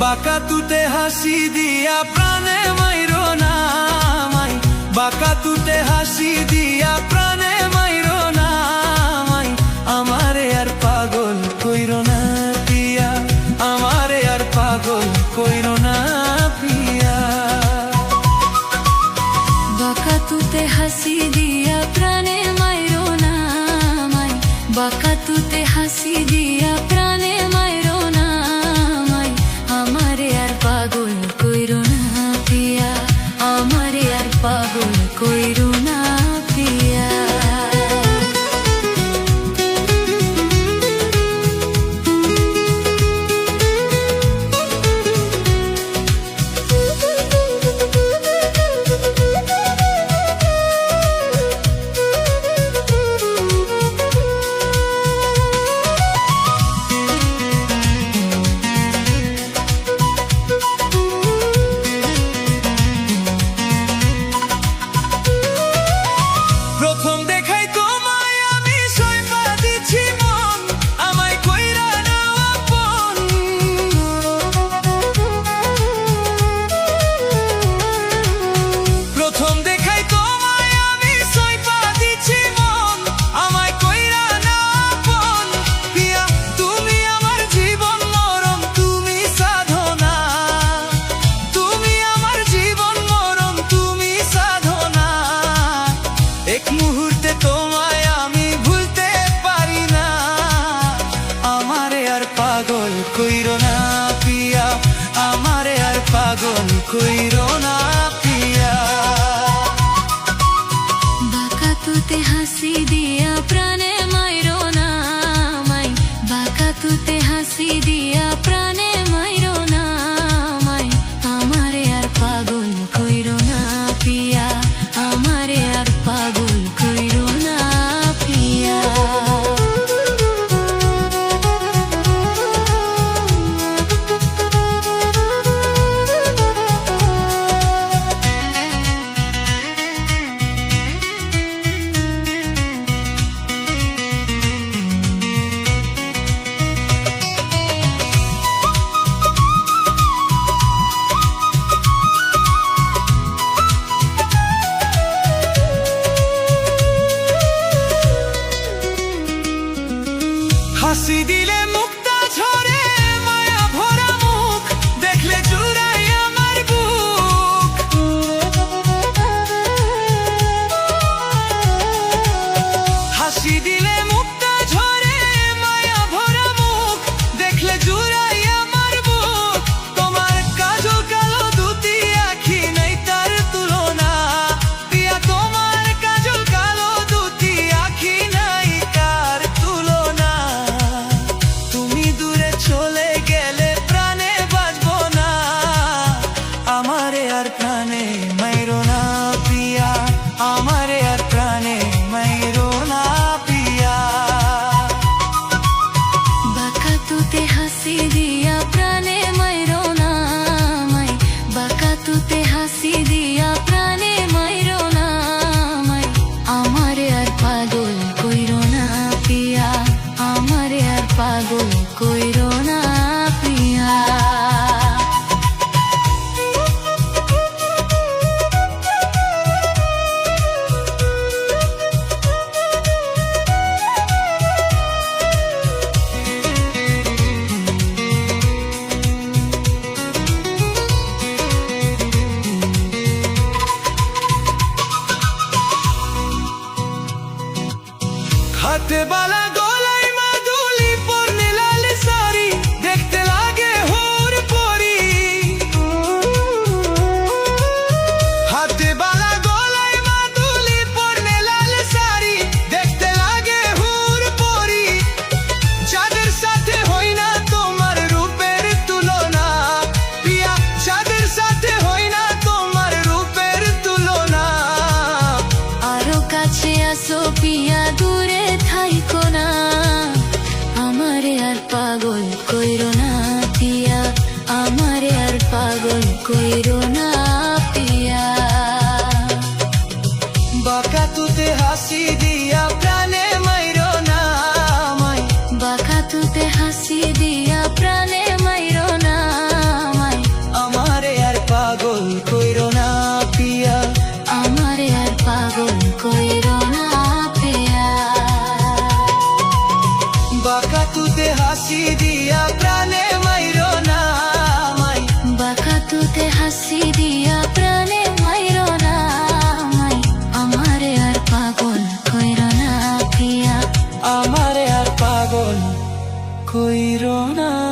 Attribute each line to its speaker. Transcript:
Speaker 1: বাঁকা তুতে হাসি দিয়া প্রাণে মাইরো না মাই, বাঁকা তুতে হাসি দিয়া প্রাণে মাইরো না মাই, আমারে আর পাগল কইরো না পিয়া, আমারে আর পাগল কইরো না পিয়া।
Speaker 2: বাঁকা তুতে হাসি দিয়া প্রাণে মাইরো না মাই, বাঁকা তুতে হাসি দিয়া প্রাণে মাইরো না মাই, আমারে আর পাগল কইরো না পিয়া, আমারে আর পাগল কইরো না পিয়া।
Speaker 1: প্রথম দেখাই তোমায় আমি সইপা দিছি মন, আমায় কইরা নাও আপন। প্রথম দেখাই তোমায় আমি সইপা দিছি মন, আমায় কইরা নাও আপন। পিয়া তুমি আমার জীবন মরণ, তুমি সাধনা, তুমি আমার জীবন মরণ, তুমি সাধনা। এক মুহূর্তে তোমায় আমি ভুলতে পারি না, আমারে আর পাগল কইরো না পিয়া, আমারে আর পাগল কইরো না পিয়া।
Speaker 2: বাঁকা তুতে হাসি দিয়া প্রাণে মাইরো না মাই, বাঁকা তুতে হাসি দিয়া প্রাণে মাইরো না মাই, আমারে আর পাগল কইরো না পিয়া, আমারে আর পাগল কইরো না পিয়া।
Speaker 1: হাসি দিলে মুক্তা ঝরে, মায়া ভরা মুখ দেখলে জুড়াই আমার বুক। হাসি দিলে মুক্তা ঝরে, মায়া ভরা মুখ দেখলে জুড়াই আমার বুক। তোমার কাজল কালো দুটি আখি নাই তার তুলনা, পিয়া তোমার কাজল কালো দুটি আখি নাই তার তুলনা। তুমি দূরে চলে গেলে প্রাণে বাঁচবো না, আমারে আর প্রাণে মাইরো না পিয়া, আমারে আর প্রাণে মাইরো না পিয়া।
Speaker 2: বাঁকা তুতে হাসি দিয়া প্রাণে মাইরো না মাই, বাঁকা তুতে হাসি দিয়া প্রাণে মাইরো না মাই, আমারে আর পাগল কইরো না পিয়া, আমারে আর পাগল কইরো না পিয়া।
Speaker 1: হাতে বালা গলায় মাদুলি পরনে লাল শাড়ি, দেখতে লাগে হুর পরি। হাতে বালা গলায় মাদুলি পরনে লাল শাড়ি, দেখতে লাগে হুর পরি। যাদের সাথে হই না তোমার রূপের তুলনা, পিয়া যাদের সাথে হই না তোমার রূপের তুলনা।
Speaker 2: আরো কাছে আসো পিয়া, দূরে থাইকো না, আমারে আর পাগল কইরো না পিয়া, আমারে আর পাগল কইরো না পিয়া।
Speaker 1: বাঁকা তুতে হাসি দিয়া প্রাণে মাইরো না মাই,
Speaker 2: বাঁকা তুতে হাসি দিয়া প্রাণে মাইরো না
Speaker 1: হাসি দিয়া প্রাণে মাইরো না আমায়
Speaker 2: বাঁকা তুতে হাসি দিয়া প্রাণে মাইরো না আমায় আমারে আর পাগল কইরো না পিয়া
Speaker 1: আমারে আর পাগল কইরো না।